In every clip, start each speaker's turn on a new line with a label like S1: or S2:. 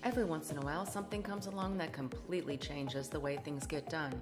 S1: Every once in a while, something comes along that completely changes the way things get done.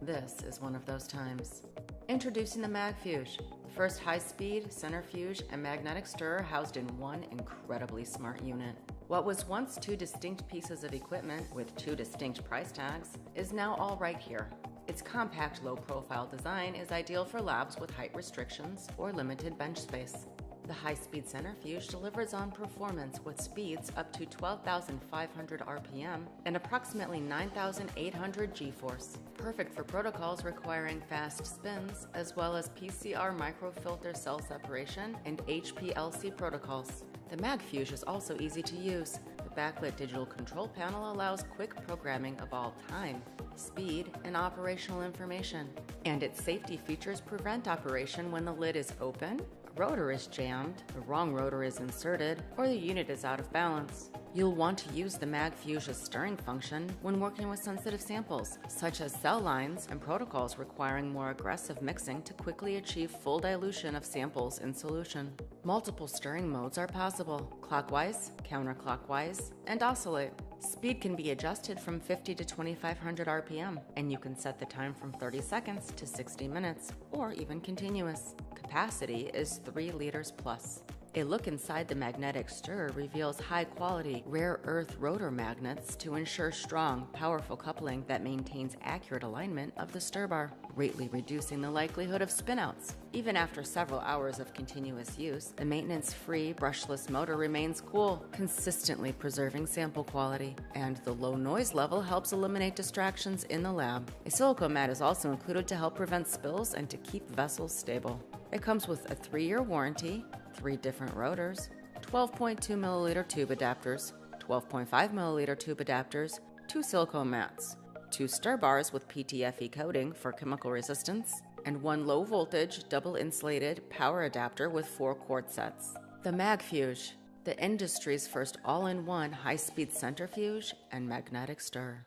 S1: This is one of those times. Introducing the MagFuge, the first high-speed, centrifuge, and magnetic stirrer housed in one incredibly smart unit. What was once two distinct pieces of equipment with two distinct price tags is now all right here. Its compact, low-profile design is ideal for labs with height restrictions or limited bench space. The high-speed centrifuge delivers on performance with speeds up to 12,500 RPM and approximately 9,800 G-force, perfect for protocols requiring fast spins as well as PCR microfilter cell separation and HPLC protocols. The MagFuge is also easy to use. The backlit digital control panel allows quick programming of all time, speed, and operational information. And its safety features prevent operation when the lid is open, a rotor is jammed, the wrong rotor is inserted, or the unit is out of balance. You'll want to use the MagFuge's stirring function when working with sensitive samples, such as cell lines and protocols requiring more aggressive mixing to quickly achieve full dilution of samples in solution. Multiple stirring modes are possible: clockwise, counterclockwise, and oscillate. Speed can be adjusted from 50 to 2500 RPM, and you can set the time from 30 seconds to 60 minutes, or even continuous. Capacity is 3 liters plus. A look inside the magnetic stirrer reveals high-quality, rare earth rotor magnets to ensure strong, powerful coupling that maintains accurate alignment of the stir bar, greatly reducing the likelihood of spinouts. Even after several hours of continuous use, the maintenance-free, brushless motor remains cool, consistently preserving sample quality, and the low noise level helps eliminate distractions in the lab. A silicone mat is also included to help prevent spills and to keep vessels stable. It comes with a 3-year warranty, 3 different rotors, 12.2 milliliter tube adapters, 12.5 milliliter tube adapters, 2 silicone mats, 2 stir bars with PTFE coating for chemical resistance, and 1 low voltage double insulated power adapter with 4 cord sets. The MagFuge, the industry's first all-in-one high-speed centrifuge and magnetic stirrer.